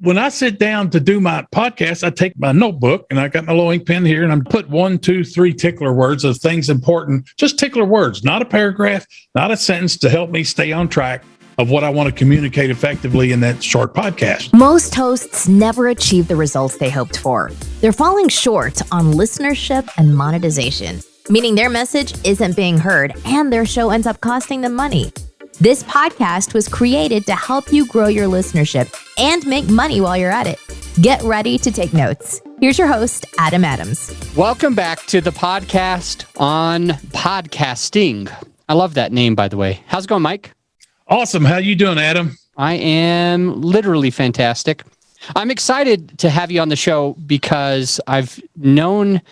when I sit down to do my podcast, I take my notebook and I got my little ink pen here and I'm put 1, 2, 3 tickler words of things important, just tickler words, not a paragraph, not a sentence, to help me stay on track of what I want to communicate effectively in that short podcast. Most hosts never achieve the results they hoped for. They're falling short on listenership and monetization, meaning their message isn't being heard and their show ends up costing them money. This podcast was created to help you grow your listenership and make money while you're at it. Get ready to take notes. Here's your host, Adam Adams. Welcome back to the podcast on podcasting. I love that name, by the way. How's it going, Mike? Awesome. How you doing, Adam? I am literally fantastic. I'm excited to have you on the show because I've known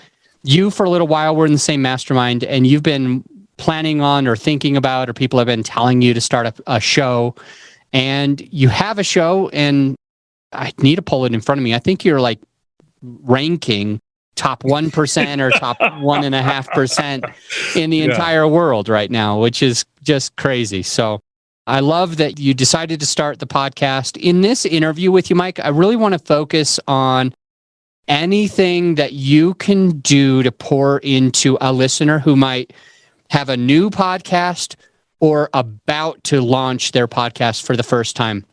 you for a little while. We're in the same mastermind, and you've been planning on or thinking about, or people have been telling you to start a show, and you have a show, and I need to pull it in front of me. I think you're like ranking top 1% or top 1.5% in the entire world right now, which is just crazy. So I love that you decided to start the podcast. In this interview with you, Mike, I really want to focus on anything that you can do to pour into a listener who might have a new podcast or about to launch their podcast for the first time.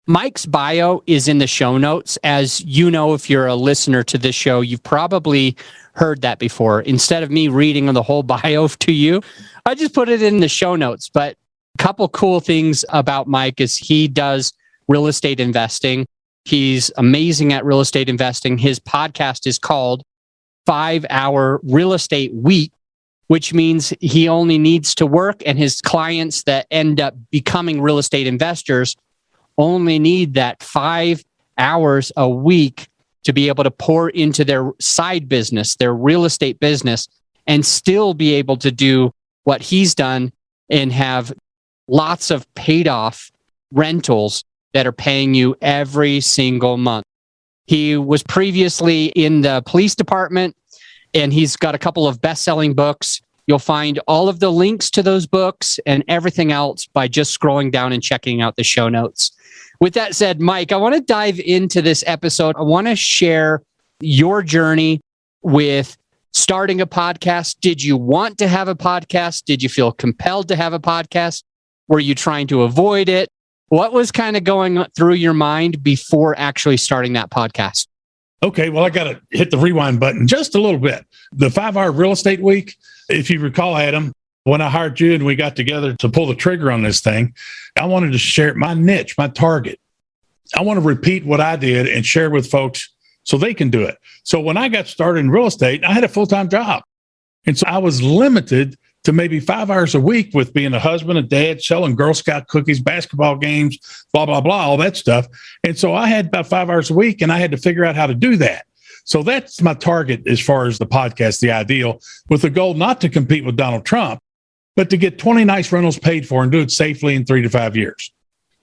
Mike's bio is in the show notes. As you know, if you're a listener to this show, you've probably heard that before. Instead of me reading the whole bio to you, I just put it in the show notes. But a couple cool things about Mike is he does real estate investing. He's amazing at real estate investing. His podcast is called 5 Hour Real Estate Week, which means he only needs to work, and his clients that end up becoming real estate investors only need that 5 hours a week to be able to pour into their side business, their real estate business, and still be able to do what he's done and have lots of paid off rentals that are paying you every single month. He was previously in the police department, and he's got a couple of best-selling books. You'll find all of the links to those books and everything else by just scrolling down and checking out the show notes. With that said, Mike, I want to dive into this episode. I want to share your journey with starting a podcast. Did you want to have a podcast? Did you feel compelled to have a podcast? Were you trying to avoid it? What was kind of going through your mind before actually starting that podcast? Okay, well, I got to hit the rewind button just a little bit. The 5 Hour Real Estate Week, if you recall, Adam, when I hired you and we got together to pull the trigger on this thing, I wanted to share my niche, my target. I want to repeat what I did and share with folks so they can do it. So when I got started in real estate, I had a full-time job. And so I was limited to maybe 5 hours a week with being a husband, a dad, selling Girl Scout cookies, basketball games, blah, blah, blah, all that stuff. And so I had about 5 hours a week, and I had to figure out how to do that. So that's my target as far as the podcast, the ideal, with the goal not to compete with Donald Trump, but to get 20 nice rentals paid for and do it safely in 3 to 5 years.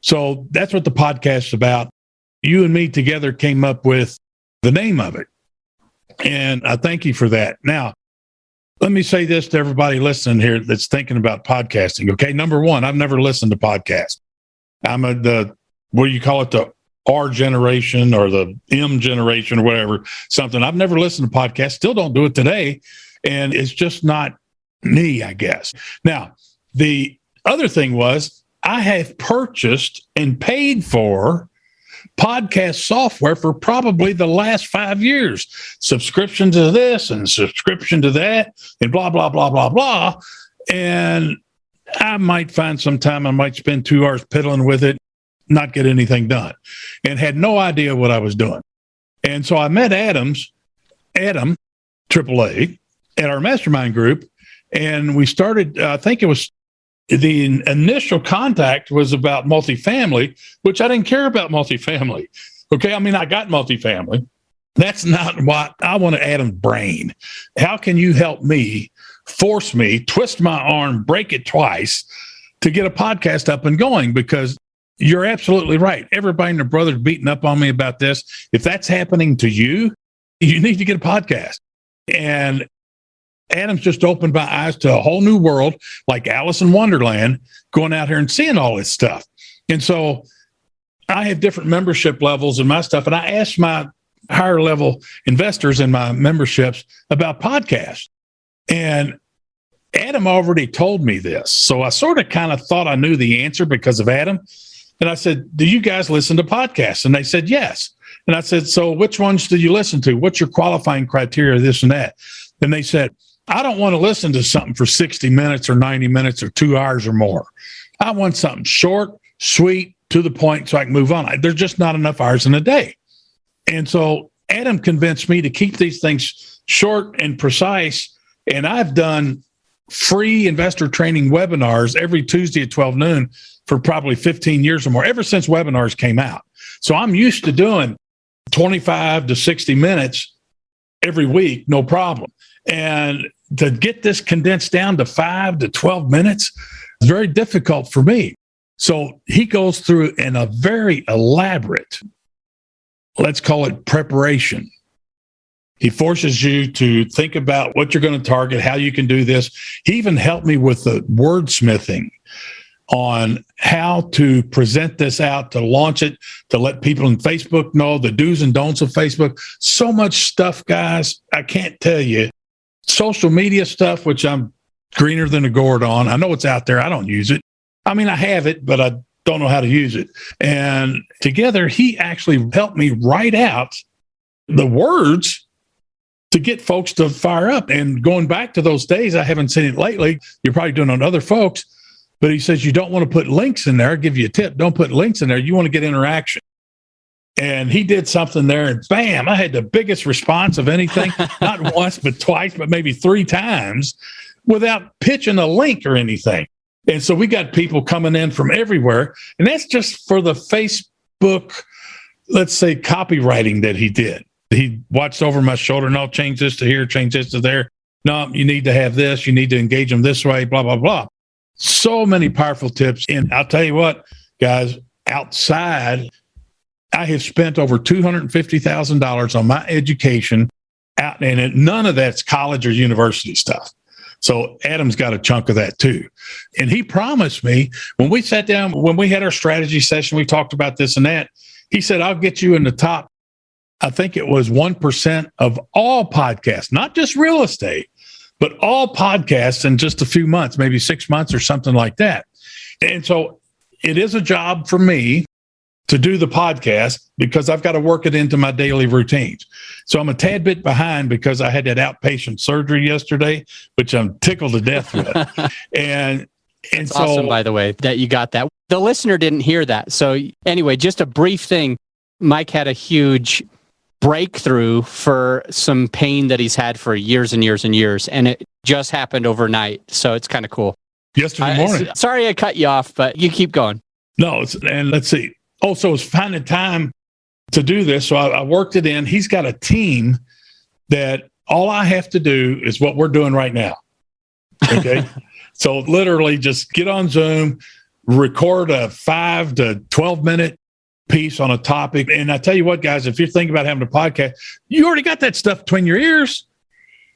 So that's what the podcast is about. You and me together came up with the name of it. And I thank you for that. Now, let me say this to everybody listening here that's thinking about podcasting. Okay. Number one, I've never listened to podcasts. I'm what do you call it? The R generation or the M generation or whatever, something. I've never listened to podcasts, still don't do it today. And it's just not me, I guess. Now, the other thing was I have purchased and paid for podcast software for probably the last 5 years. Subscription to this and subscription to that and blah, blah, blah, blah, blah. And I might find some time I might spend 2 hours piddling with it, not get anything done, and had no idea what I was doing. And so I met Adam, AAA, at our mastermind group, and we started, I think it was the initial contact was about multifamily, which I didn't care about multifamily. Okay. I mean, I got multifamily. That's not what I want to Adam's brain. How can you help me, force me, twist my arm, break it twice to get a podcast up and going? Because you're absolutely right. Everybody and their brother's beating up on me about this. If that's happening to you, you need to get a podcast. And Adam's just opened my eyes to a whole new world, like Alice in Wonderland, going out here and seeing all this stuff. And so I have different membership levels in my stuff. And I asked my higher level investors in my memberships about podcasts. And Adam already told me this. So I sort of kind of thought I knew the answer because of Adam. And I said, do you guys listen to podcasts? And they said, yes. And I said, so which ones do you listen to? What's your qualifying criteria, this and that? And they said, I don't want to listen to something for 60 minutes or 90 minutes or 2 hours or more. I want something short, sweet, to the point so I can move on. There's just not enough hours in a day. And so Adam convinced me to keep these things short and precise. And I've done free investor training webinars every Tuesday at 12 noon for probably 15 years or more, ever since webinars came out. So I'm used to doing 25 to 60 minutes every week, no problem. And to get this condensed down to 5 to 12 minutes is very difficult for me. So he goes through in a very elaborate, let's call it preparation. He forces you to think about what you're going to target, how you can do this. He even helped me with the wordsmithing on how to present this out, to launch it, to let people in Facebook know the do's and don'ts of Facebook. So much stuff, guys. I can't tell you. Social media stuff, which I'm greener than a gourd on. I know it's out there. I don't use it. I mean, I have it, but I don't know how to use it. And together, he actually helped me write out the words to get folks to fire up. And going back to those days, I haven't seen it lately. You're probably doing it on other folks. But he says, you don't want to put links in there. I'll give you a tip. Don't put links in there. You want to get interaction. And he did something there, and bam, I had the biggest response of anything, not once, but twice, but maybe 3 times without pitching a link or anything. And so we got people coming in from everywhere. And that's just for the Facebook, let's say, copywriting that he did. He watched over my shoulder. No, change this to here, change this to there. No, you need to have this. You need to engage them this way, blah, blah, blah. So many powerful tips. And I'll tell you what, guys, outside, I have spent over $250,000 on my education out, and none of that's college or university stuff. So Adam's got a chunk of that too. And he promised me when we sat down, when we had our strategy session, we talked about this and that. He said, I'll get you in the top, I think it was 1% of all podcasts, not just real estate, but all podcasts in just a few months, maybe 6 months or something like that. And so it is a job for me to do the podcast because I've got to work it into my daily routines. So I'm a tad bit behind because I had that outpatient surgery yesterday, which I'm tickled to death with. and it's so awesome, by the way, that you got that. The listener didn't hear that. So anyway, just a brief thing. Mike had a huge breakthrough for some pain that he's had for years and years and years. And it just happened overnight. So it's kind of cool. Yesterday morning. Sorry I cut you off, but you keep going. No, and let's see. Also, it's finding time to do this. So I worked it in. He's got a team that all I have to do is what we're doing right now. Okay. So literally just get on Zoom, record a 5 to 12 minute piece on a topic. And I tell you what, guys, if you're thinking about having a podcast, you already got that stuff between your ears.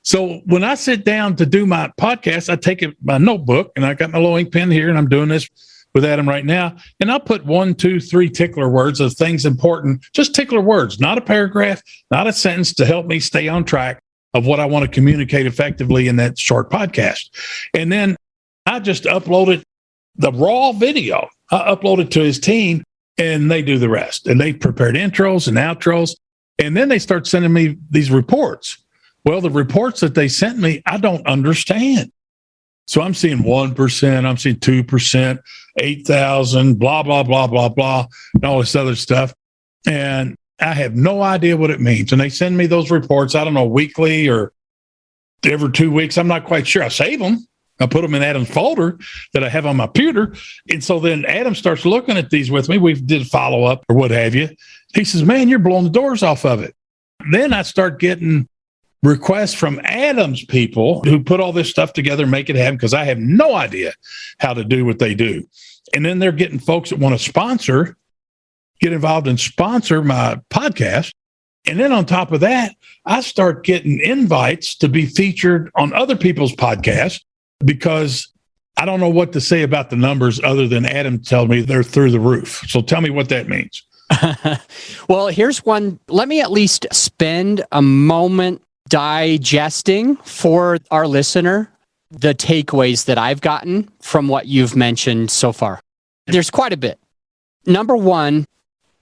So when I sit down to do my podcast, I take my notebook and I got my little ink pen here and I'm doing this with Adam right now. And I'll put 1, 2, 3 tickler words of things important, just tickler words, not a paragraph, not a sentence, to help me stay on track of what I want to communicate effectively in that short podcast. And then I just uploaded the raw video. I upload it to his team and they do the rest. And they prepared intros and outros. And then they start sending me these reports. Well, the reports that they sent me, I don't understand. So I'm seeing 1%, I'm seeing 2%, 8,000, blah, blah, blah, blah, blah, and all this other stuff. And I have no idea what it means. And they send me those reports, I don't know, weekly or every 2 weeks. I'm not quite sure. I save them. I put them in Adam's folder that I have on my computer. And so then Adam starts looking at these with me. We did follow up or what have you. He says, man, you're blowing the doors off of it. Then I start getting requests from Adam's people who put all this stuff together, make it happen, because I have no idea how to do what they do. And then they're getting folks that want to sponsor, get involved and sponsor my podcast. And then on top of that, I start getting invites to be featured on other people's podcasts because I don't know what to say about the numbers other than Adam told me they're through the roof. So tell me what that means. Well, here's one. Let me at least spend a moment digesting for our listener the takeaways that I've gotten from what you've mentioned so far. There's quite a bit. Number one,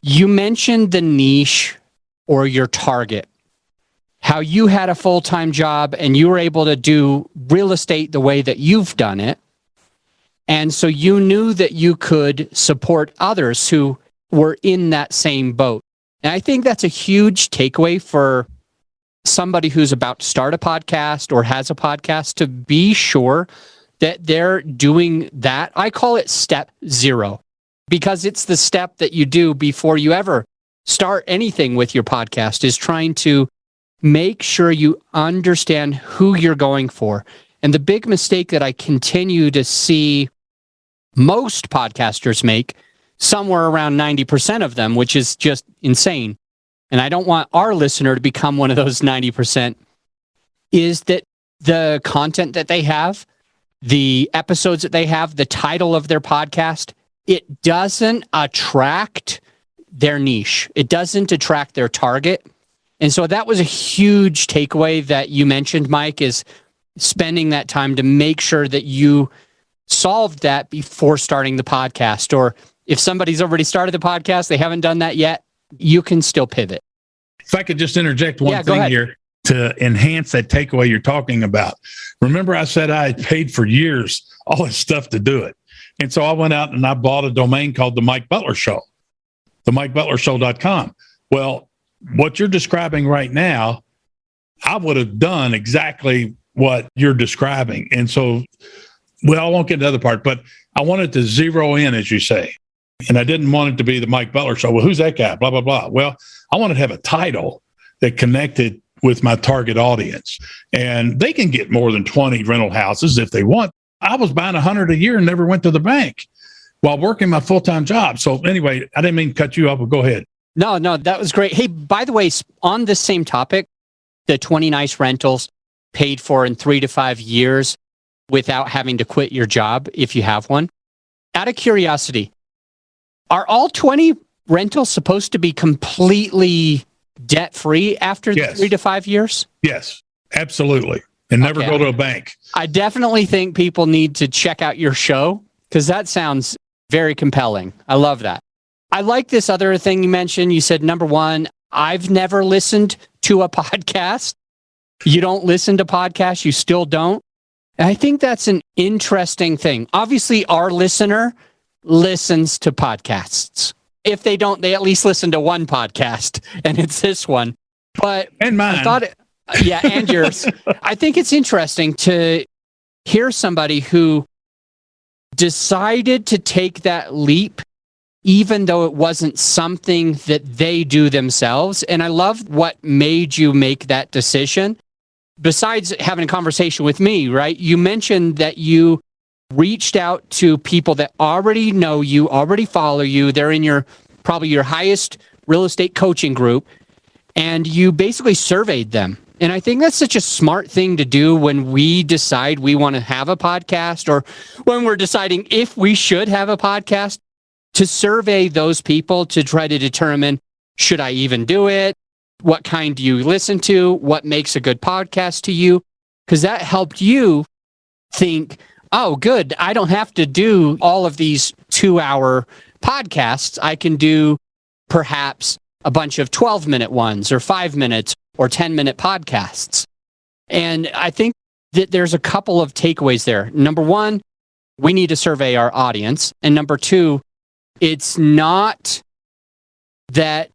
you mentioned the niche or your target, how you had a full-time job and you were able to do real estate the way that you've done it. And so you knew that you could support others who were in that same boat. And I think that's a huge takeaway for somebody who's about to start a podcast or has a podcast, to be sure that they're doing that. I call it step 0, because it's the step that you do before you ever start anything with your podcast, is trying to make sure you understand who you're going for. And the big mistake that I continue to see most podcasters make, somewhere around 90% of them, which is just insane, and I don't want our listener to become one of those 90%, is that the content that they have, the episodes that they have, the title of their podcast, it doesn't attract their niche. It doesn't attract their target. And so that was a huge takeaway that you mentioned, Mike, is spending that time to make sure that you solved that before starting the podcast. Or if somebody's already started the podcast, they haven't done that yet, you can still pivot. If I could just interject one thing here to enhance that takeaway you're talking about. Remember I said I had paid for years all this stuff to do it. And so I went out and I bought a domain called The Mike Butler Show, themikebutlershow.com. Well, what you're describing right now, I would have done exactly what you're describing. And so, well, I won't get into the other part, but I wanted to zero in, as you say. And I didn't want it to be the Mike Butler Show. Well, who's that guy? Blah, blah, blah. Well, I wanted to have a title that connected with my target audience. And they can get more than 20 rental houses if they want. I was buying 100 a year and never went to the bank while working my full-time job. So anyway, I didn't mean to cut you off, but go ahead. No, that was great. Hey, by the way, on this same topic, the 20 nice rentals paid for in 3 to 5 years without having to quit your job if you have one. Out of curiosity, are all 20 rentals supposed to be completely debt-free after the 3 to 5 years? Yes, absolutely. And never go to a bank. I definitely think people need to check out your show, because that sounds very compelling. I love that. I like this other thing you mentioned. You said, number one, I've never listened to a podcast. You don't listen to podcasts. You still don't. And I think that's an interesting thing. Obviously, our listener listens to podcasts. If they don't, they at least listen to one podcast, and it's this one. And mine. I thought and yours. I think it's interesting to hear somebody who decided to take that leap, even though it wasn't something that they do themselves. And I love what made you make that decision. Besides having a conversation with me, right? You mentioned that you reached out to people that already know you, already follow you. They're in probably your highest real estate coaching group, and you basically surveyed them. And I think that's such a smart thing to do when we decide we want to have a podcast, or when we're deciding if we should have a podcast, to survey those people to try to determine, should I even do it? What kind do you listen to? What makes a good podcast to you? Because that helped you think, oh, good, I don't have to do all of these 2-hour podcasts. I can do perhaps a bunch of 12-minute ones, or 5 minutes, or 10-minute podcasts. And I think that there's a couple of takeaways there. Number one, we need to survey our audience. And number two, it's not that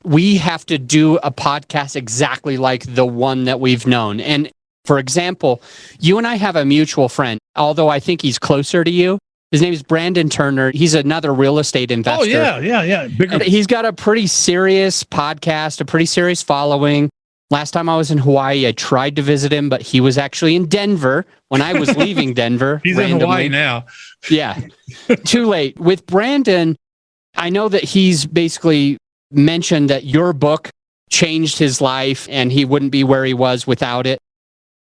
we have to do a podcast exactly like the one that we've known. And for example, you and I have a mutual friend, although I think he's closer to you. His name is Brandon Turner. He's another real estate investor. Oh, yeah. And he's got a pretty serious podcast, a pretty serious following. Last time I was in Hawaii, I tried to visit him, but he was actually in Denver when I was leaving Denver. He's randomly. In Hawaii now. Yeah. Too late. With Brandon, I know that he's basically mentioned that your book changed his life and he wouldn't be where he was without it.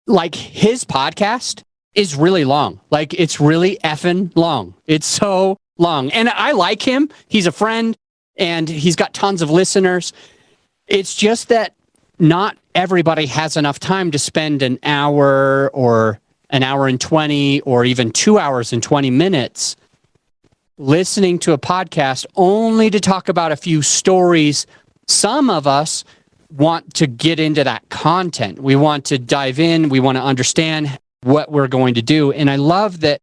Like, his podcast is really long. Like, it's really effing long. It's so long. And I like him. He's a friend and he's got tons of listeners. It's just that not everybody has enough time to spend an hour or an hour and 20 or even 2 hours and 20 minutes listening to a podcast only to talk about a few stories. Some of us want to get into that content. We want to dive in. We want to understand what we're going to do. And I love that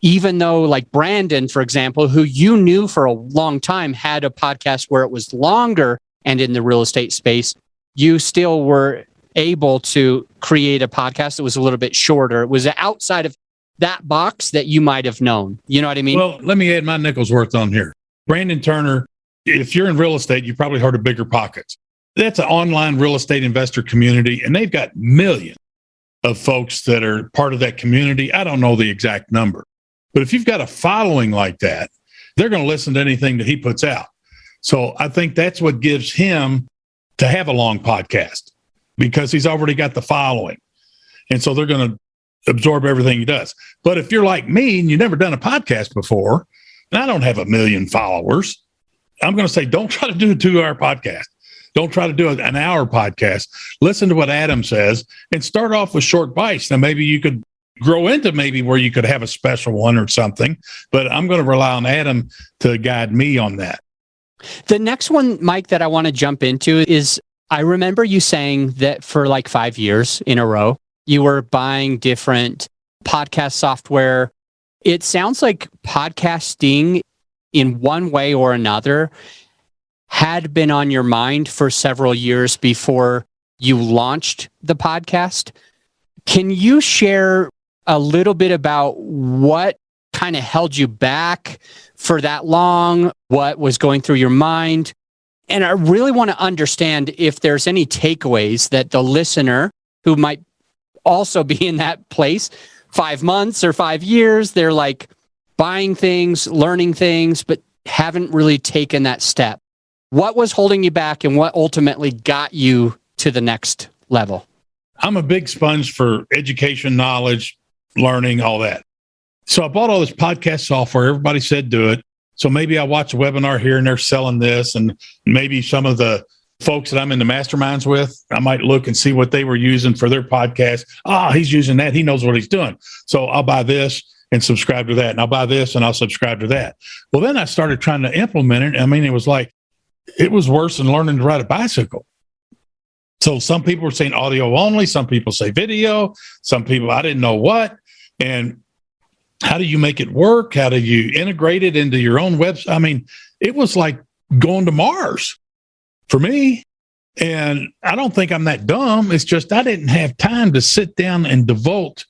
even though, like Brandon, for example, who you knew for a long time, had a podcast where it was longer and in the real estate space, you still were able to create a podcast that was a little bit shorter. It was outside of that box that you might have known. You know what I mean? Well, let me add my nickel's worth on here. Brandon Turner, if you're in real estate, you've probably heard of Bigger Pockets. That's an online real estate investor community, and they've got millions of folks that are part of that community. I don't know the exact number, but if you've got a following like that, they're going to listen to anything that he puts out. So I think that's what gives him to have a long podcast, because he's already got the following. And so they're going to absorb everything he does. But if you're like me and you've never done a podcast before, and I don't have 1 million followers, I'm going to say, don't try to do a 2-hour podcast. Don't try to do an hour podcast. Listen to what Adam says and start off with short bites. Now, maybe you could grow into maybe where you could have a special one or something, but I'm going to rely on Adam to guide me on that. The next one, Mike, that I want to jump into is, I remember you saying that for like 5 years in a row, you were buying different podcast software. It sounds like podcasting in one way or another had been on your mind for several years before you launched the podcast. Can you share a little bit about what kind of held you back for that long? What was going through your mind? And I really want to understand if there's any takeaways that the listener who might also be in that place 5 months or 5 years, they're like buying things, learning things, but haven't really taken that step. What was holding you back and what ultimately got you to the next level? I'm a big sponge for education, knowledge, learning, all that. So I bought all this podcast software. Everybody said do it. So maybe I watch a webinar here and they're selling this, and maybe some of the folks that I'm in the masterminds with, I might look and see what they were using for their podcast. He's using that. He knows what he's doing. So I'll buy this and subscribe to that. And I'll buy this and I'll subscribe to that. Well, then I started trying to implement it. I mean, it was worse than learning to ride a bicycle. So some people were saying audio only. Some people say video. Some people, I didn't know what. And how do you make it work? How do you integrate it into your own website? I mean, it was like going to Mars for me. And I don't think I'm that dumb. It's just I didn't have time to sit down and devote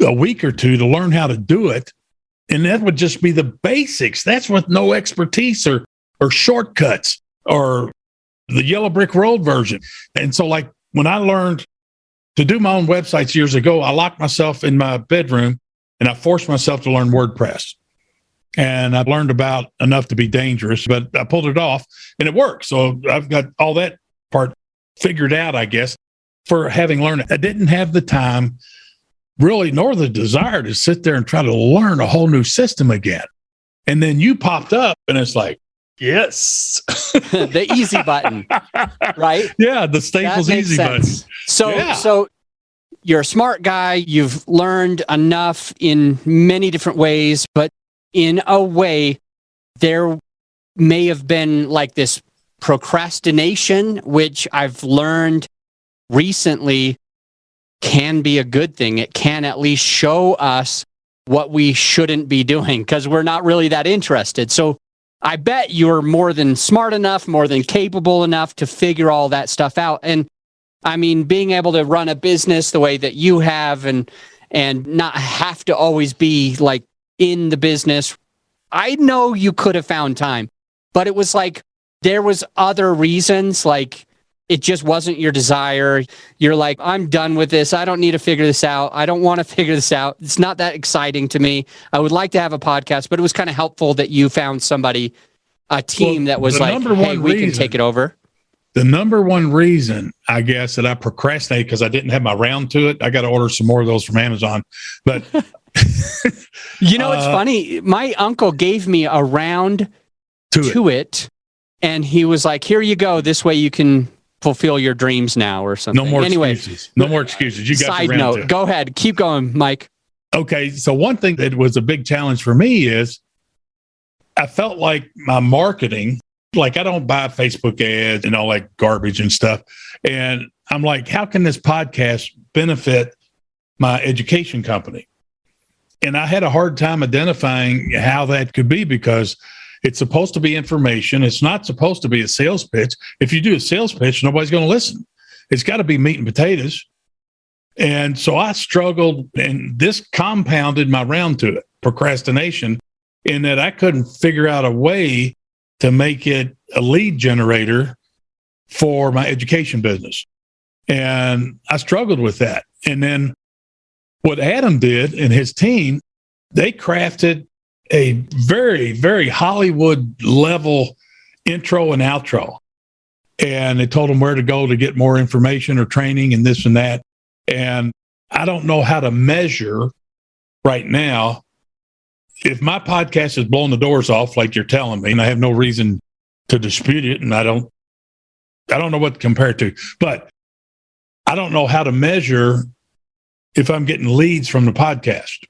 a week or two to learn how to do it. And that would just be the basics. That's with no expertise or shortcuts or the yellow brick road version. And so like when I learned to do my own websites years ago, I locked myself in my bedroom and I forced myself to learn WordPress. And I learned about enough to be dangerous, but I pulled it off and it worked. So I've got all that part figured out, I guess, for having learned it. I didn't have the time really, nor the desire to sit there and try to learn a whole new system again. And then you popped up and it's like, yes. The easy button, right? Yeah, the Staples easy button. So you're a smart guy. You've learned enough in many different ways, but in a way, there may have been like this procrastination, which I've learned recently can be a good thing. It can at least show us what we shouldn't be doing because we're not really that interested. So I bet you're more than smart enough, more than capable enough to figure all that stuff out. And I mean, being able to run a business the way that you have and not have to always be like in the business, I know you could have found time, but it was like there was other reasons, like it just wasn't your desire. You're like, I'm done with this. I don't need to figure this out. I don't want to figure this out. It's not that exciting to me. I would like to have a podcast, but it was kind of helpful that you found somebody, a team that was like, hey, we can take it over. The number one reason, I guess, that I procrastinate because I didn't have my round to it. I got to order some more of those from Amazon. But you know, it's funny. My uncle gave me a round to it, and he was like, "Here you go. This way you can fulfill your dreams now," or something. No more excuses. No more excuses. You got side your round note. to it. Go ahead. Keep going, Mike. Okay. So one thing that was a big challenge for me is I felt like my marketing, like I don't buy Facebook ads and all that garbage and stuff. And I'm like, how can this podcast benefit my education company? And I had a hard time identifying how that could be because it's supposed to be information. It's not supposed to be a sales pitch. If you do a sales pitch, nobody's going to listen. It's got to be meat and potatoes. And so I struggled, and this compounded my round to it, procrastination, in that I couldn't figure out a way to make it a lead generator for my education business. And I struggled with that. And then what Adam did and his team, they crafted a very, very Hollywood level intro and outro. And they told them where to go to get more information or training and this and that. And I don't know how to measure right now if my podcast is blowing the doors off, like you're telling me, and I have no reason to dispute it. And I don't know what to compare it to, but I don't know how to measure if I'm getting leads from the podcast.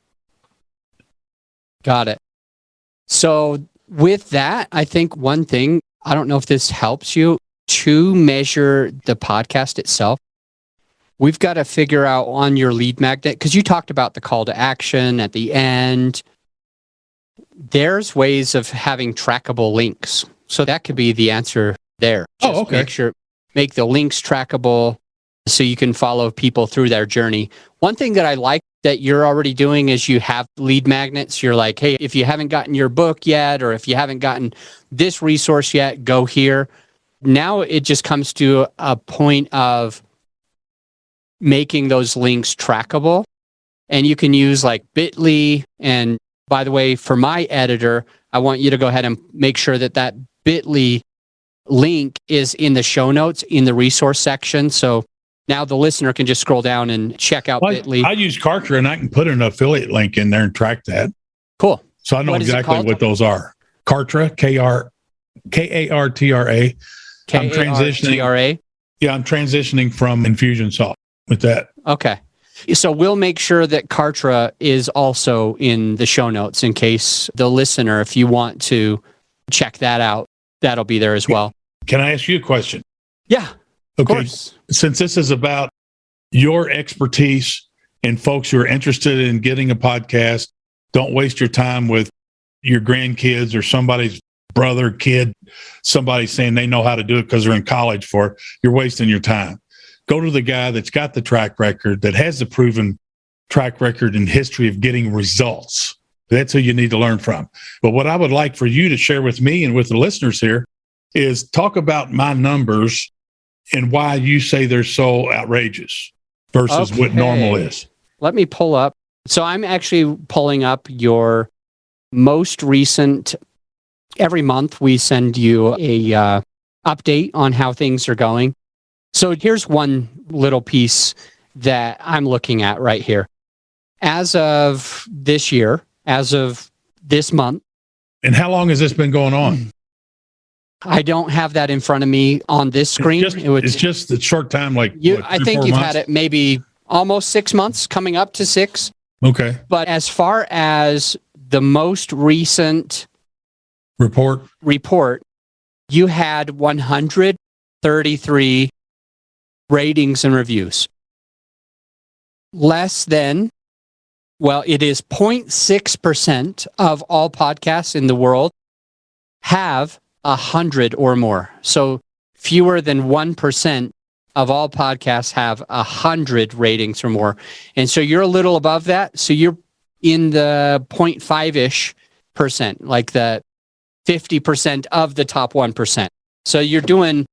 Got it. So with that, I think one thing, I don't know if this helps you to measure the podcast itself. We've got to figure out on your lead magnet, because you talked about the call to action at the end. There's ways of having trackable links. So that could be the answer there. Just make the links trackable so you can follow people through their journey. One thing that I like that you're already doing is you have lead magnets. You're like, hey, if you haven't gotten your book yet, or if you haven't gotten this resource yet, go here. Now it just comes to a point of making those links trackable. And you can use like bit.ly. And by the way, for my editor, I want you to go ahead and make sure that that bit.ly link is in the show notes in the resource section. So now the listener can just scroll down and check out bit.ly. I use Kartra, and I can put an affiliate link in there and track that. Cool. So I know exactly what those are. Kartra, Kartra. I'm transitioning. Yeah, I'm transitioning from Infusionsoft with that. Okay. So we'll make sure that Kartra is also in the show notes in case the listener, if you want to check that out, that'll be there as well. Can I ask you a question? Yeah. Of Okay. course. Since this is about your expertise and folks who are interested in getting a podcast, don't waste your time with your grandkids or somebody's brother, kid, somebody saying they know how to do it because they're in college for it. You're wasting your time. Go to the guy that's got the track record, that has the proven track record and history of getting results. That's who you need to learn from. But what I would like for you to share with me and with the listeners here is talk about my numbers and why you say they're so outrageous versus what normal is. Let me pull up. So I'm actually pulling up your most recent. Every month we send you a update on how things are going. So here's one little piece that I'm looking at right here. As of this year, as of this month. And how long has this been going on? I don't have that in front of me on this screen. It's just a short time, like I think you've had it maybe almost 6 months, coming up to 6. Okay. But as far as the most recent report, you had 133 ratings and reviews. Less than, well, it is 0.6% of all podcasts in the world have 100 or more. So fewer than 1% of all podcasts have 100 ratings or more. And so you're a little above that. So you're in the 0.5-ish percent, like the 50% of the top 1%. So you're doing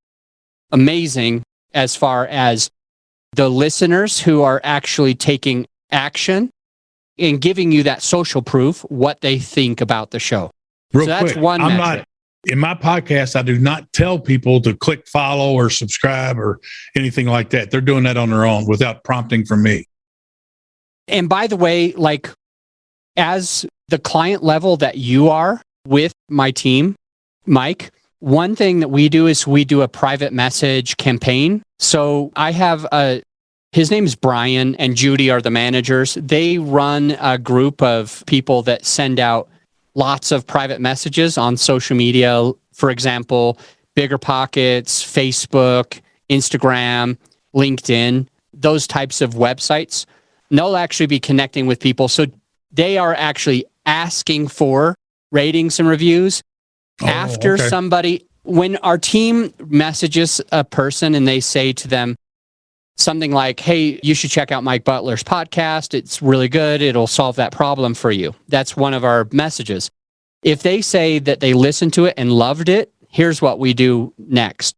amazing as far as the listeners who are actually taking action and giving you that social proof, what they think about the show. Real so that's quick, one metric. In my podcast, I do not tell people to click follow or subscribe or anything like that. They're doing that on their own without prompting from me. And by the way, like as the client level that you are with my team, Mike, one thing that we do is we do a private message campaign. So I have his name is Brian and Judy are the managers. They run a group of people that send out lots of private messages on social media. For example, BiggerPockets, Facebook, Instagram, LinkedIn, those types of websites. And they'll actually be connecting with people. So they are actually asking for ratings and reviews. After somebody, when our team messages a person and they say to them something like, hey, you should check out Mike Butler's podcast. It's really good. It'll solve that problem for you. That's one of our messages. If they say that they listened to it and loved it, here's what we do next.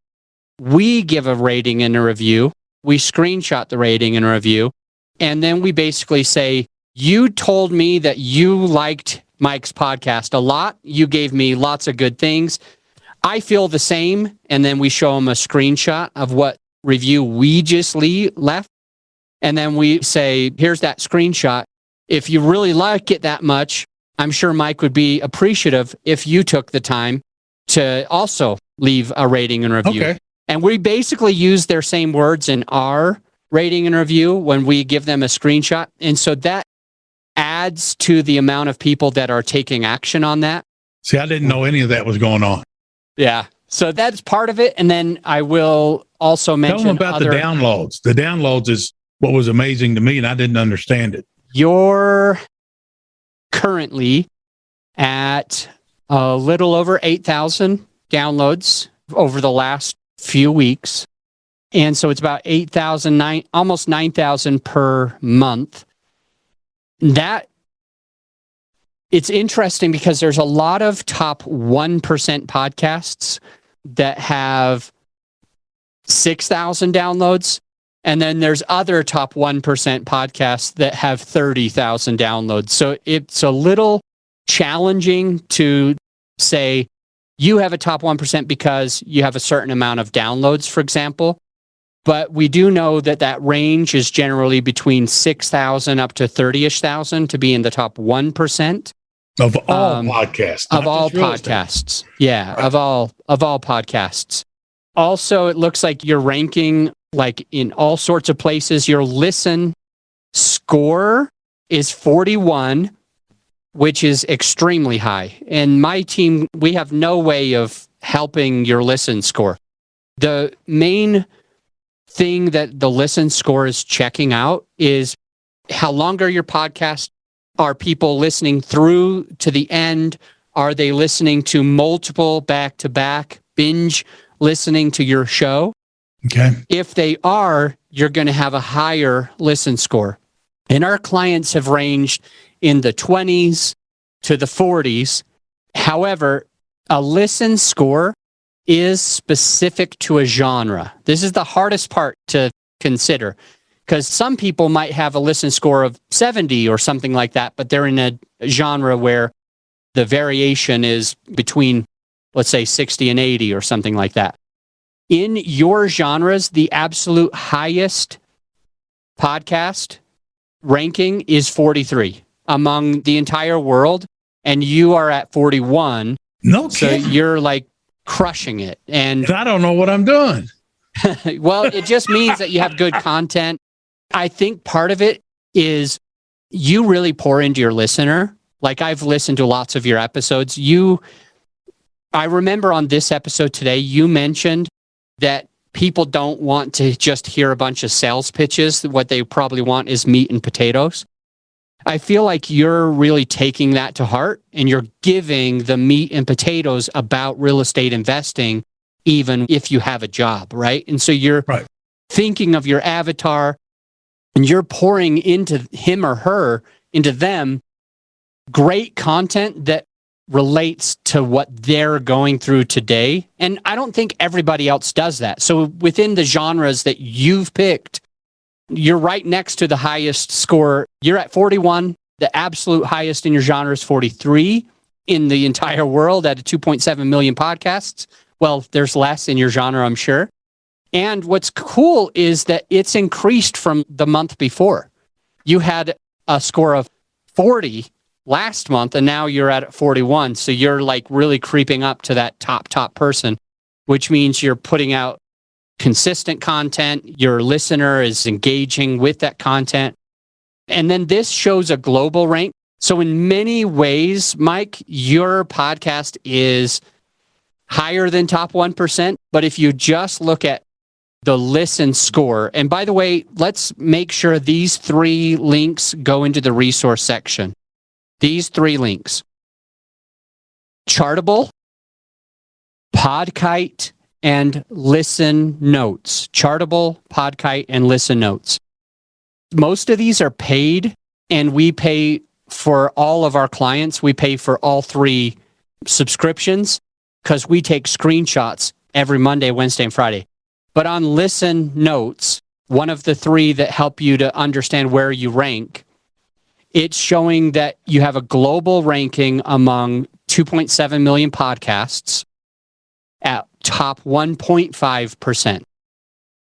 We give a rating and a review. We screenshot the rating and review. And then we basically say, you told me that you liked Mike's podcast a lot. You gave me lots of good things. I feel the same. And then we show them a screenshot of what review we just left. And then we say, here's that screenshot. If you really like it that much, I'm sure Mike would be appreciative if you took the time to also leave a rating and review. Okay. And we basically use their same words in our rating and review when we give them a screenshot. And so that adds to the amount of people that are taking action on that. See, I didn't know any of that was going on. Yeah. So that's part of it. And then I will also mention Tell them about the downloads. The downloads is what was amazing to me, and I didn't understand it. You're currently at a little over 8,000 downloads over the last few weeks. And so it's about 8,000, almost 9,000 per month. That it's interesting because there's a lot of top 1% podcasts that have 6,000 downloads. And then there's other top 1% podcasts that have 30,000 downloads. So it's a little challenging to say you have a top 1% because you have a certain amount of downloads, for example. But we do know that that range is generally between 6,000 up to 30-ish thousand to be in the top 1%. Of all podcasts. Of all podcasts. Yeah, right. of all podcasts. Also, it looks like you're ranking like in all sorts of places. Your listen score is 41, which is extremely high. And my team, we have no way of helping your listen score. The main thing that the listen score is checking out is how long are your podcasts? Are people listening through to the end? Are they listening to multiple back-to-back binge listening to your show? Okay. If they are, you're going to have a higher listen score. And our clients have ranged in the 20s to the 40s. However, a listen score is specific to a genre. This is the hardest part to consider because some people might have a listen score of 70 or something like that, but they're in a genre where the variation is between, let's say, 60 and 80 or something like that. In your genres, the absolute highest podcast ranking is 43 among the entire world, and you are at 41. No kidding. So you're like crushing it. And I don't know what I'm doing. Well, it just means that you have good content. I think part of it is you really pour into your listener. Like I've listened to lots of your episodes. I remember on this episode today, you mentioned that people don't want to just hear a bunch of sales pitches. What they probably want is meat and potatoes. I feel like you're really taking that to heart and you're giving the meat and potatoes about real estate investing, even if you have a job, right? And so you're thinking of your avatar and you're pouring into him or her, into them, great content that relates to what they're going through today. And I don't think everybody else does that. So within the genres that you've picked, you're right next to the highest score. You're at 41. The absolute highest in your genre is 43. in the entire world out of 2.7 million podcasts. Well, there's less in your genre, I'm sure. And what's cool is that it's increased from the month before. You had a score of 40 last month, and now you're at 41. So you're like really creeping up to that top person, which means you're putting out consistent content. Your listener is engaging with that content. And then this shows a global rank. So in many ways, Mike, your podcast is higher than top 1%. But if you just look at the listen score, and by the way, let's make sure these 3 links go into the resource section. These 3 links: Chartable, Podkite, and Listen Notes. Chartable, Podkite, and Listen Notes. Most of these are paid, and we pay for all of our clients. We pay for all 3 subscriptions because we take screenshots every Monday, Wednesday, and Friday. But on Listen Notes, one of the 3 that help you to understand where you rank, it's showing that you have a global ranking among 2.7 million podcasts at top 1.5%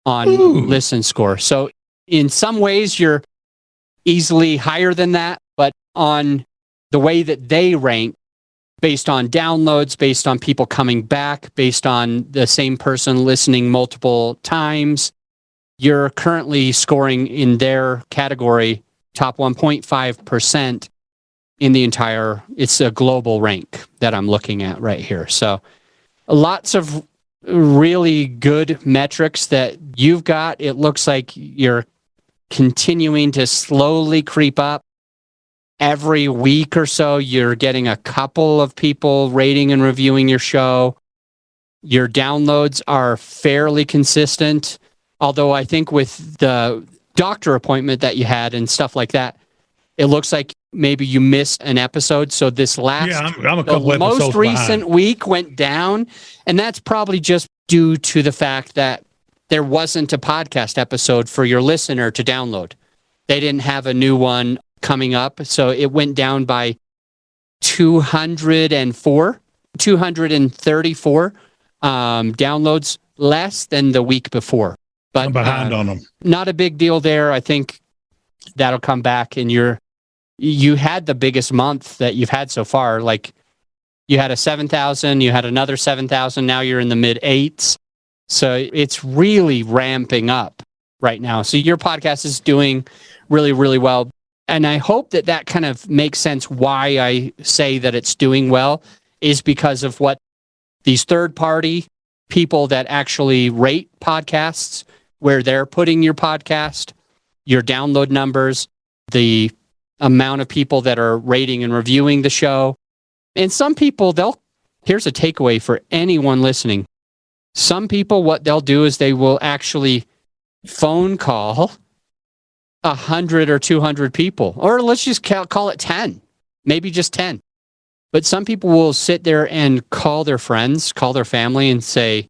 on listen score. So in some ways, you're easily higher than that, but on the way that they rank, based on downloads, based on people coming back, based on the same person listening multiple times, you're currently scoring in their category top 1.5% in the entire, it's a global rank that I'm looking at right here. So lots of really good metrics that you've got. It looks like you're continuing to slowly creep up. Every week or so, you're getting a couple of people rating and reviewing your show. Your downloads are fairly consistent, although I think with the doctor appointment that you had and stuff like that, it looks like maybe you missed an episode. So this last, I'm a couple the most recent behind. week went down, and that's probably just due to the fact that there wasn't a podcast episode for your listener to download. They didn't have a new one coming up, so it went down by 234 downloads, less than the week before. But I'm behind on them. Not a big deal there. I think that'll come back, and you had the biggest month that you've had so far. Like you had a 7,000, you had another 7,000. Now you're in the mid 8s. So it's really ramping up right now. So your podcast is doing really, really well. And I hope that that kind of makes sense why I say that it's doing well is because of what these third-party people that actually rate podcasts, where they're putting your podcast, your download numbers, the amount of people that are rating and reviewing the show. And some people, here's a takeaway for anyone listening. Some people, what they'll do is they will actually phone call 100 or 200 people, or let's just call it 10, maybe just 10. But some people will sit there and call their friends, call their family and say,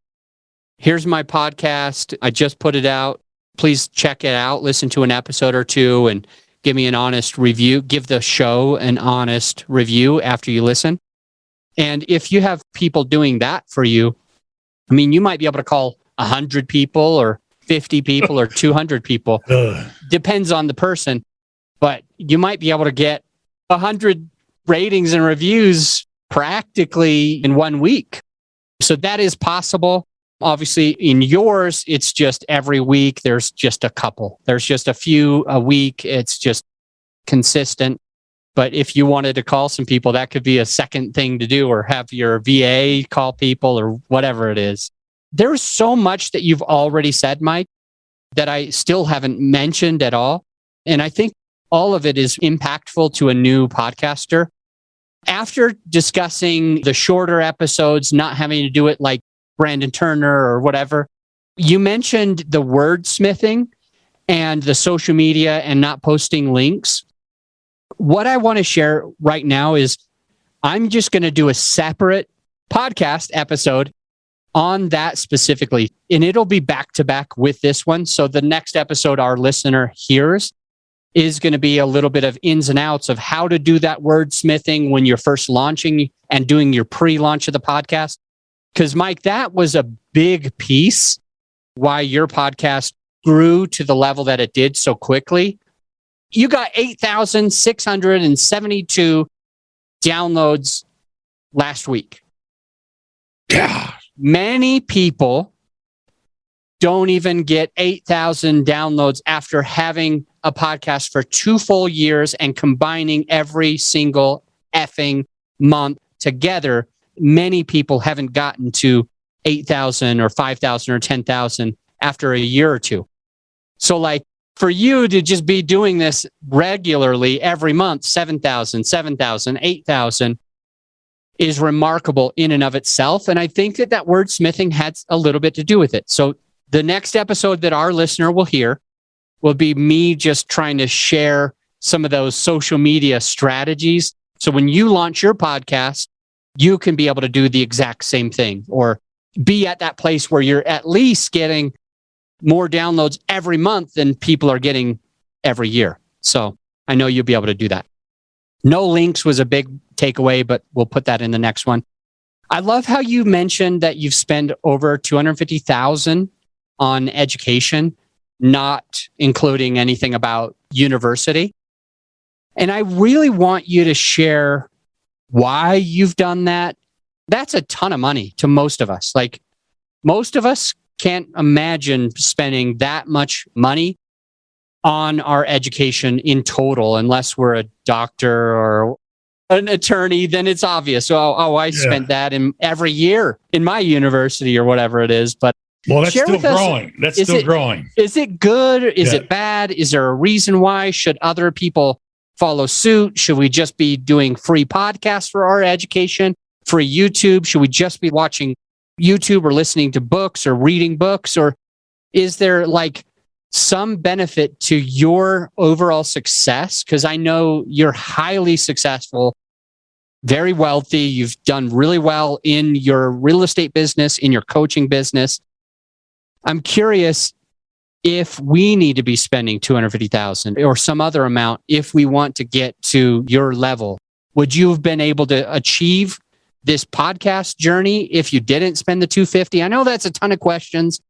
here's my podcast. I just put it out. Please check it out. Listen to an episode or 2 and give me an honest review. Give the show an honest review after you listen. And if you have people doing that for you, I mean, you might be able to call 100 people or 50 people or 200 people. Depends on the person. But you might be able to get 100 ratings and reviews practically in 1 week. So that is possible. Obviously, in yours, it's just every week. There's just a couple. There's just a few a week. It's just consistent. But if you wanted to call some people, that could be a second thing to do, or have your VA call people or whatever it is. There's so much that you've already said, Mike, that I still haven't mentioned at all. And I think all of it is impactful to a new podcaster. After discussing the shorter episodes, not having to do it like Brandon Turner or whatever, you mentioned the wordsmithing and the social media and not posting links. What I want to share right now is I'm just going to do a separate podcast episode on that specifically, and it'll be back to back with this one. So the next episode our listener hears is going to be a little bit of ins and outs of how to do that wordsmithing when you're first launching and doing your pre-launch of the podcast. Because Mike, that was a big piece why your podcast grew to the level that it did so quickly. You got 8,672 downloads last week. Yeah. Many people don't even get 8,000 downloads after having a podcast for 2 full years and combining every single effing month together. Many people haven't gotten to 8,000 or 5,000 or 10,000 after a year or two. So like for you to just be doing this regularly every month, 7,000, 7,000, 8,000 is remarkable in and of itself. And I think that wordsmithing had a little bit to do with it. So the next episode that our listener will hear will be me just trying to share some of those social media strategies. So when you launch your podcast, you can be able to do the exact same thing or be at that place where you're at least getting more downloads every month than people are getting every year. So I know you'll be able to do that. No links was a big takeaway, but we'll put that in the next one. I love how you mentioned that you've spent over $250,000 on education, not including anything about university. And I really want you to share why you've done that. That's a ton of money to most of us. Like most of us can't imagine spending that much money on our education in total, unless we're a doctor or an attorney. Then it's obvious. I spent that in every year in my university or whatever it is. But well, that's still growing. That's still growing. Is it good? Is it bad? Is there a reason why? Should other people follow suit? Should we just be doing free podcasts for our education? Free YouTube? Should we just be watching YouTube or listening to books or reading books? Or is there like some benefit to your overall success? Because I know you're highly successful, very wealthy. You've done really well in your real estate business, in your coaching business. I'm curious if we need to be spending $250,000 or some other amount if we want to get to your level. Would you have been able to achieve this podcast journey if you didn't spend the $250,000? I know that's a ton of questions,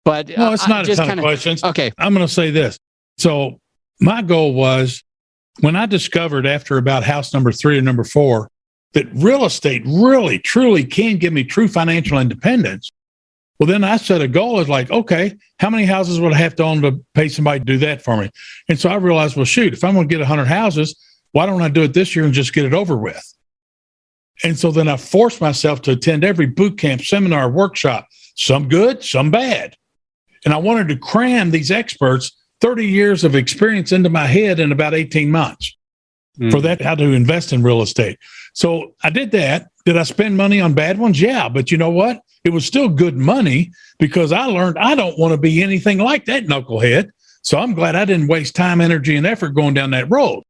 but no, it's not a ton of questions. Okay, I'm going to say this. So my goal was when I discovered after about house number 3 and number 4 that real estate really, truly can give me true financial independence. Well, then I set a goal as like, okay, how many houses would I have to own to pay somebody to do that for me? And so I realized, well, shoot, if I'm going to get 100 houses, why don't I do it this year and just get it over with? And so then I forced myself to attend every boot camp, seminar, workshop, some good, some bad. And I wanted to cram these experts 30 years of experience into my head in about 18 months for that, how to invest in real estate. So I did that. Did I spend money on bad ones? Yeah. But you know what? It was still good money because I learned I don't want to be anything like that knucklehead. So I'm glad I didn't waste time, energy, and effort going down that road.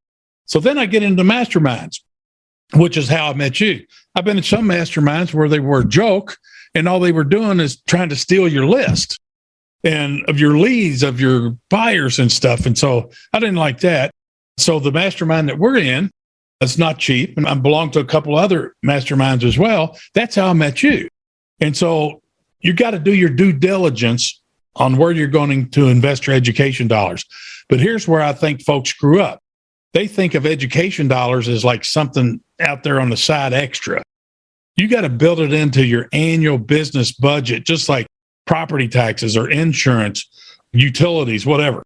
So then I get into masterminds, which is how I met you. I've been in some masterminds where they were a joke and all they were doing is trying to steal your list and of your leads, of your buyers and stuff. And so I didn't like that. So the mastermind that we're in, it's not cheap. And I belong to a couple other masterminds as well. That's how I met you. And so you got to do your due diligence on where you're going to invest your education dollars. But here's where I think folks screw up. They think of education dollars as like something out there on the side extra. You got to build it into your annual business budget, just like property taxes or insurance, utilities, whatever.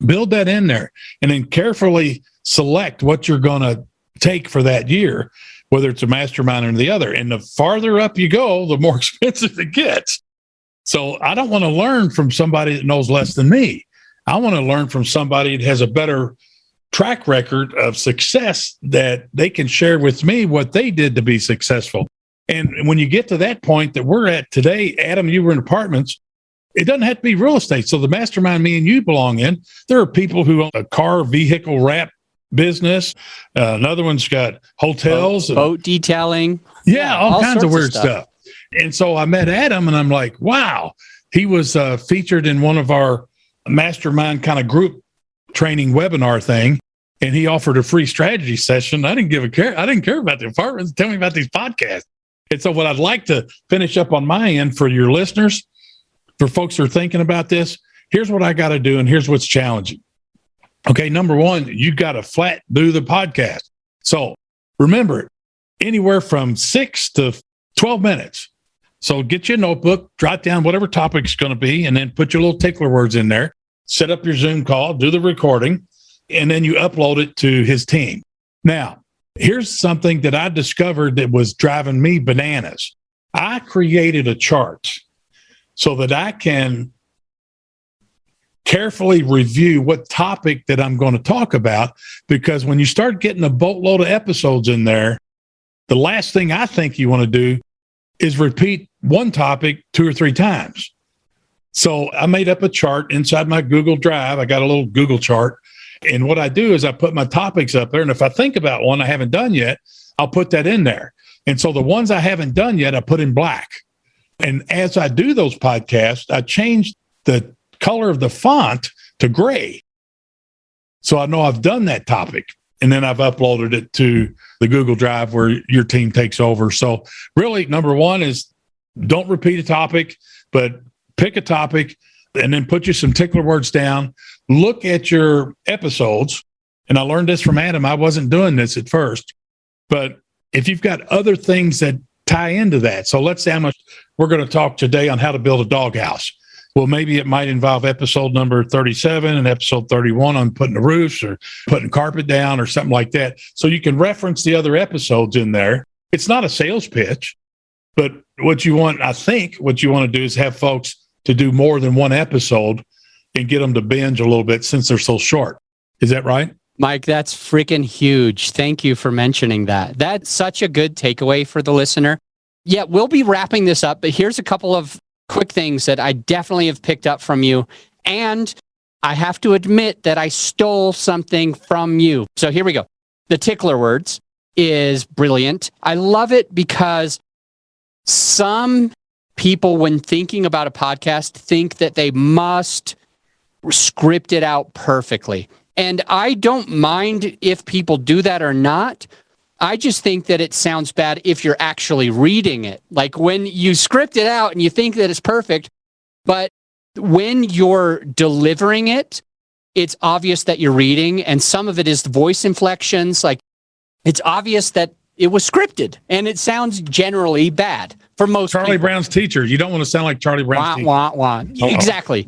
Build that in there and then carefully select what you're going to take for that year, whether it's a mastermind or the other. And the farther up you go, the more expensive it gets. So I don't want to learn from somebody that knows less than me. I want to learn from somebody that has a better track record of success that they can share with me what they did to be successful. And when you get to that point that we're at today, Adam, you were in apartments. It doesn't have to be real estate. So the mastermind me and you belong in, there are people who own a car vehicle wrap business. Another one's got hotels. Boat detailing. Yeah, all kinds of weird stuff. And so I met Adam and I'm like, wow, he was featured in one of our mastermind kind of group training webinar thing, and he offered a free strategy session. I didn't care about the apartments. Tell me about these podcasts. And so what I'd like to finish up on my end for your listeners, for folks who are thinking about this, here's what I got to do, and here's what's challenging. Okay, number one, you got to flat do the podcast. So remember, anywhere from 6 to 12 minutes. So get your notebook, jot down whatever topic it's going to be, and then put your little tickler words in there. Set up your Zoom call, do the recording, and then you upload it to his team. Now, here's something that I discovered that was driving me bananas. I created a chart so that I can carefully review what topic that I'm going to talk about, because when you start getting a boatload of episodes in there, the last thing I think you want to do is repeat one topic 2 or 3 times. So I made up a chart inside my Google Drive. I got a little Google chart. And what I do is I put my topics up there. And if I think about one I haven't done yet, I'll put that in there. And so the ones I haven't done yet, I put in black. And as I do those podcasts, I change the color of the font to gray. So I know I've done that topic. And then I've uploaded it to the Google Drive where your team takes over. So really, number one is don't repeat a topic, but pick a topic and then put you some tickler words down. Look at your episodes. And I learned this from Adam. I wasn't doing this at first, but if you've got other things that tie into that. So let's say we're going to talk today on how to build a doghouse. Well, maybe it might involve episode number 37 and episode 31 on putting the roofs or putting carpet down or something like that. So you can reference the other episodes in there. It's not a sales pitch, but what you want to do is have folks to do more than one episode and get them to binge a little bit since they're so short. Is that right? Mike, that's freaking huge. Thank you for mentioning that. That's such a good takeaway for the listener. Yeah, we'll be wrapping this up, but here's a couple of quick things that I definitely have picked up from you. And I have to admit that I stole something from you. So here we go. The tickler words is brilliant. I love it because some people, when thinking about a podcast, think that they must script it out perfectly. And I don't mind if people do that or not. I just think that it sounds bad if you're actually reading it. Like when you script it out and you think that it's perfect, but when you're delivering it, it's obvious that you're reading, and some of it is the voice inflections. Like it's obvious that it was scripted, and it sounds generally bad for most Charlie people. Brown's teacher. You don't want to sound like Charlie Brown's teacher. Wah, wah. Exactly.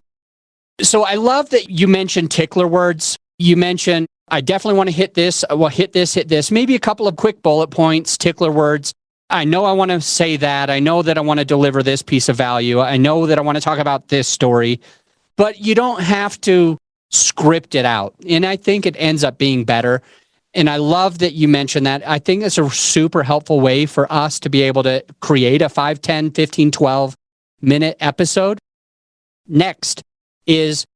So I love that you mentioned tickler words. You mentioned, I definitely want to hit this. Well, hit this. Maybe a couple of quick bullet points, tickler words. I know I want to say that. I know that I want to deliver this piece of value. I know that I want to talk about this story. But you don't have to script it out. And I think it ends up being better. And I love that you mentioned that. I think it's a super helpful way for us to be able to create a 5, 10, 15, 12-minute episode. Next is,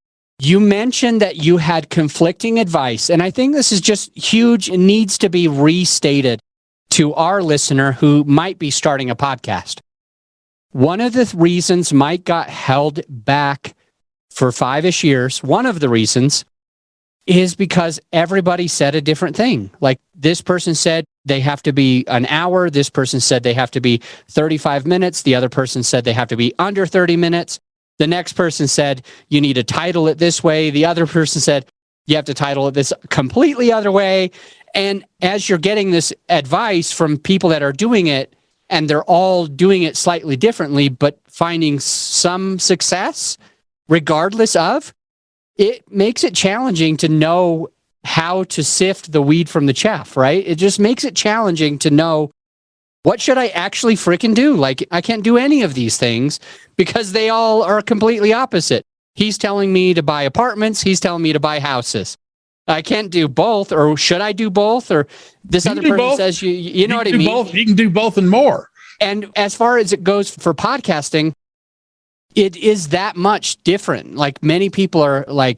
you mentioned that you had conflicting advice, and I think this is just huge and needs to be restated to our listener who might be starting a podcast. One of the reasons Mike got held back for 5-ish years, one of the reasons is because everybody said a different thing. Like this person said they have to be an hour, this person said they have to be 35 minutes, the other person said they have to be under 30 minutes. The next person said, you need to title it this way. The other person said, you have to title it this completely other way. And as you're getting this advice from people that are doing it, and they're all doing it slightly differently, but finding some success, regardless of, it makes it challenging to know how to sift the weed from the chaff, right? It just makes it challenging to know, what should I actually freaking do? Like, I can't do any of these things because they all are completely opposite. He's telling me to buy apartments. He's telling me to buy houses. I can't do both, or should I do both? Or this other person says, you know what I mean? You can do both and more. And as far as it goes for podcasting, it is that much different. Like many people are like,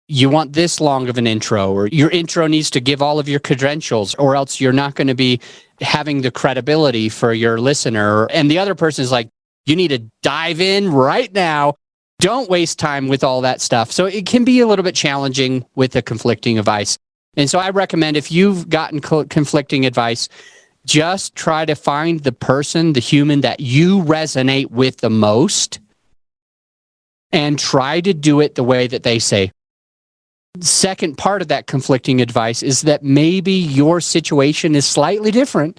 you want this long of an intro, or your intro needs to give all of your credentials, or else you're not going to be having the credibility for your listener. And the other person is like, you need to dive in right now. Don't waste time with all that stuff. So it can be a little bit challenging with the conflicting advice. And so I recommend if you've gotten conflicting advice, just try to find the person, the human that you resonate with the most and try to do it the way that they say. Second part of that conflicting advice is that maybe your situation is slightly different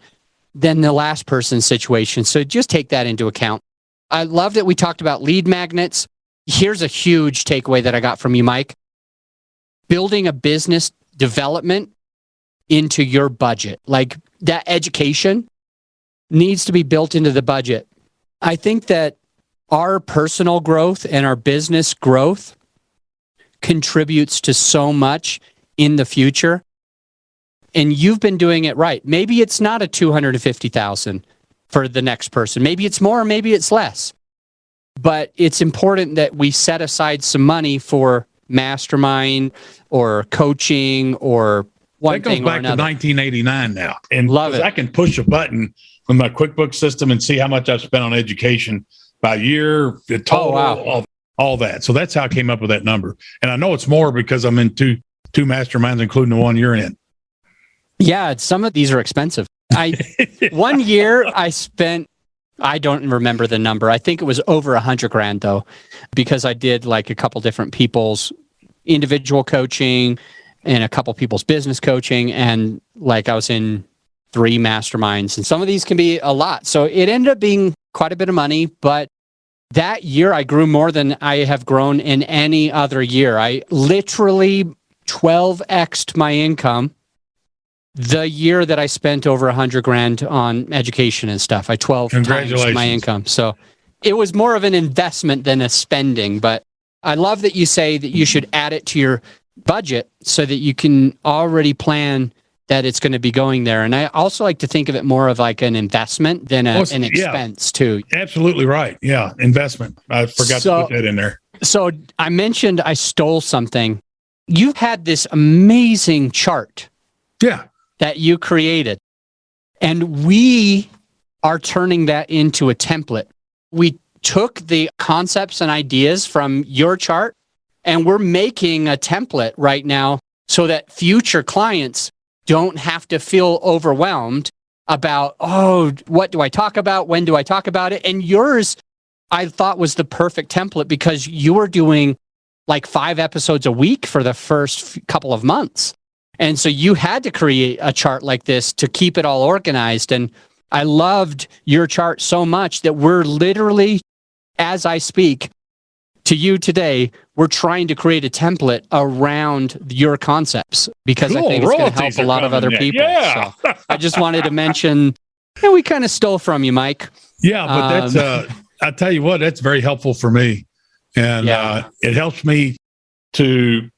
than the last person's situation. So just take that into account. I love that we talked about lead magnets. Here's a huge takeaway that I got from you, Mike. Building a business development into your budget. Like that education needs to be built into the budget. I think that our personal growth and our business growth contributes to so much in the future. And you've been doing it right. Maybe it's not a $250,000 for the next person. Maybe it's more, maybe it's less. But it's important that we set aside some money for mastermind or coaching or one thing or another. That goes back to 1989 now. And love it. I can push a button with my QuickBooks system and see how much I've spent on education by year, the total, all that. So that's how I came up with that number. And I know it's more because I'm in two masterminds, including the one you're in. Yeah, some of these are expensive. One year I spent, I don't remember the number. I think it was over $100,000 though, because I did like a couple different people's individual coaching and a couple people's business coaching. And like I was in 3 masterminds and some of these can be a lot. So it ended up being quite a bit of money, but that year I grew more than I have grown in any other year. I literally 12x'd my income the year that I spent over $100,000 on education and stuff. I 12 times my income. So it was more of an investment than a spending, but I love that you say that you should add it to your budget so that you can already plan that it's going to be going there. And I also like to think of it more of like an investment than an expense too. Absolutely right. Yeah. Investment. I forgot to put that in there. So I mentioned I stole something. You had this amazing chart. Yeah. That you created. And we are turning that into a template. We took the concepts and ideas from your chart and we're making a template right now so that future clients don't have to feel overwhelmed about, oh, what do I talk about? When do I talk about it? And yours, I thought was the perfect template because you were doing like 5 episodes a week for the first couple of months. And so you had to create a chart like this to keep it all organized. And I loved your chart so much that we're literally, as I speak to you today, we're trying to create a template around your concepts because I think it's going to help a lot of other people. Yeah. So I just wanted to mention, we kind of stole from you, Mike. Yeah, but that's, I tell you what, that's very helpful for me. And it helps me to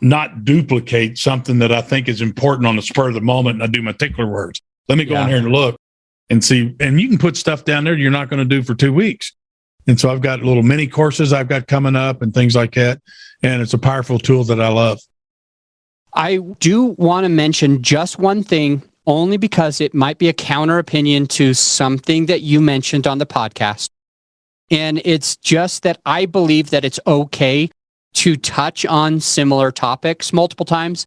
not duplicate something that I think is important on the spur of the moment. And I do my tickler words. Let me go in here and look and see. And you can put stuff down there you're not going to do for 2 weeks. And so I've got little mini courses I've got coming up and things like that. And it's a powerful tool that I love. I do want to mention just one thing, only because it might be a counter opinion to something that you mentioned on the podcast. And it's just that I believe that it's okay to touch on similar topics multiple times.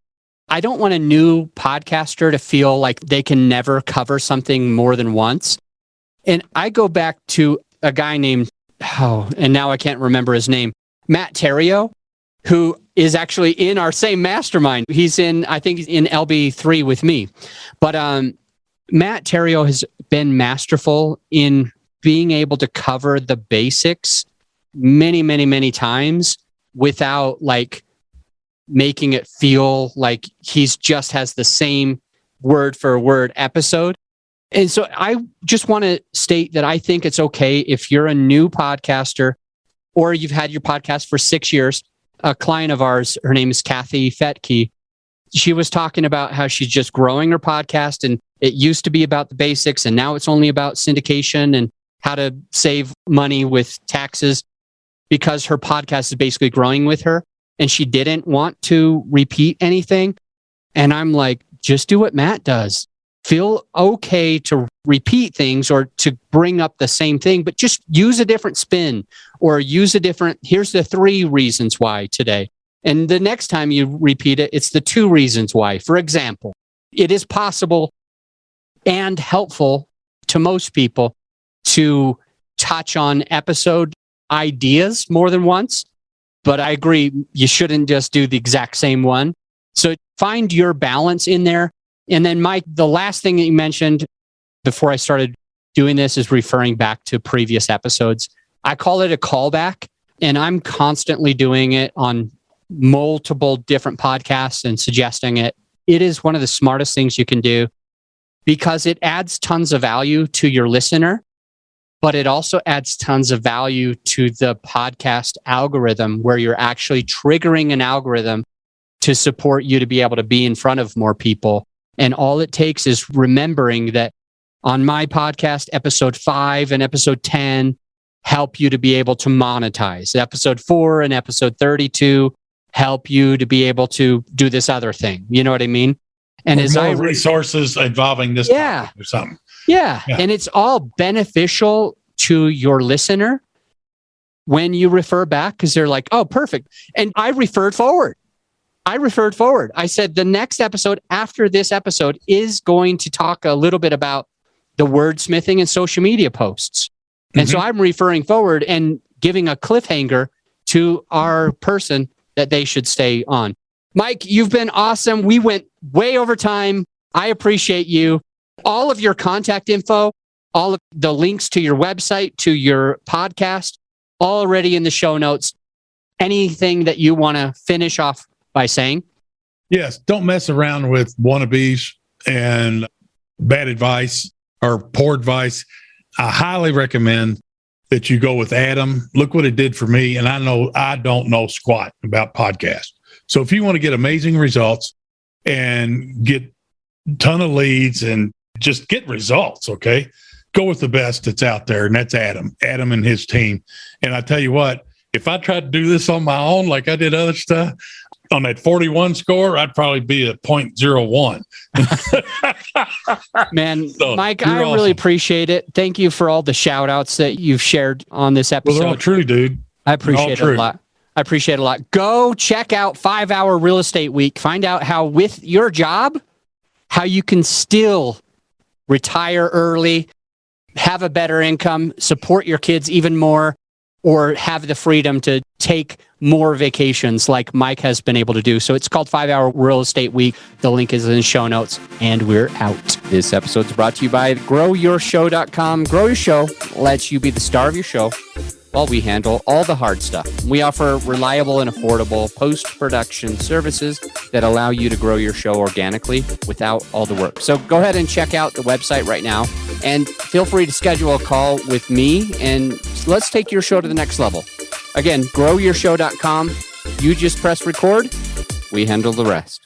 I don't want a new podcaster to feel like they can never cover something more than once. And I go back to a guy named, and now I can't remember his name, Matt Terrio, who is actually in our same mastermind. I think he's in LB3 with me. But Matt Terrio has been masterful in being able to cover the basics many, many, many times without like making it feel like he's just has the same word for word episode. And so I just want to state that I think it's okay if you're a new podcaster or you've had your podcast for 6 years. A client of ours, her name is Kathy Fetke. She was talking about how she's just growing her podcast and it used to be about the basics and now it's only about syndication and how to save money with taxes because her podcast is basically growing with her and she didn't want to repeat anything. And I'm like, just do what Matt does. feel okay to repeat things or to bring up the same thing, but just use a different spin or use a different, here's the 3 reasons why today. And the next time you repeat it, it's the 2 reasons why. For example, it is possible and helpful to most people to touch on episode ideas more than once. But I agree, you shouldn't just do the exact same one. So find your balance in there. And then, Mike, the last thing that you mentioned before I started doing this is referring back to previous episodes. I call it a callback, and I'm constantly doing it on multiple different podcasts and suggesting it. It is one of the smartest things you can do because it adds tons of value to your listener, but it also adds tons of value to the podcast algorithm where you're actually triggering an algorithm to support you to be able to be in front of more people. And all it takes is remembering that on my podcast, episode 5 and episode 10 help you to be able to monetize. Episode 4 and episode 32 help you to be able to do this other thing. You know what I mean? And as I resources involving this topic or something. Yeah. And it's all beneficial to your listener when you refer back because they're like, oh, perfect. And I referred forward. I said the next episode after this episode is going to talk a little bit about the wordsmithing and social media posts. And so I'm referring forward and giving a cliffhanger to our person that they should stay on. Mike, you've been awesome. We went way over time. I appreciate you. All of your contact info, all of the links to your website, to your podcast, already in the show notes. Anything that you want to finish off by saying? Yes, don't mess around with wannabes and bad advice or poor advice. I highly recommend that you go with Adam. Look what it did for me. And I know I don't know squat about podcasts. So if you want to get amazing results and get a ton of leads and just get results, okay, go with the best that's out there. And that's Adam and his team. And I tell you what, if I tried to do this on my own, like I did other stuff, on that 41 score, I'd probably be at 0.01. Man, So, Mike, you're I awesome. really appreciate it. Thank you for all the shout outs that you've shared on this Well, episode. they're all true, dude. I appreciate it a lot. I appreciate it a lot. Go check out 5 Hour Real Estate Week. Find out how with your job, how you can still retire early, have a better income, support your kids even more, or have the freedom to take more vacations like Mike has been able to do. So it's called 5 Hour Real Estate Week. The link is in the show notes, and we're out. This episode is brought to you by GrowYourShow.com. Grow Your Show lets you be the star of your show while we handle all the hard stuff. We offer reliable and affordable post-production services that allow you to grow your show organically without all the work. So go ahead and check out the website right now, and feel free to schedule a call with me, and let's take your show to the next level. Again, GrowYourShow.com. You just press record. We handle the rest.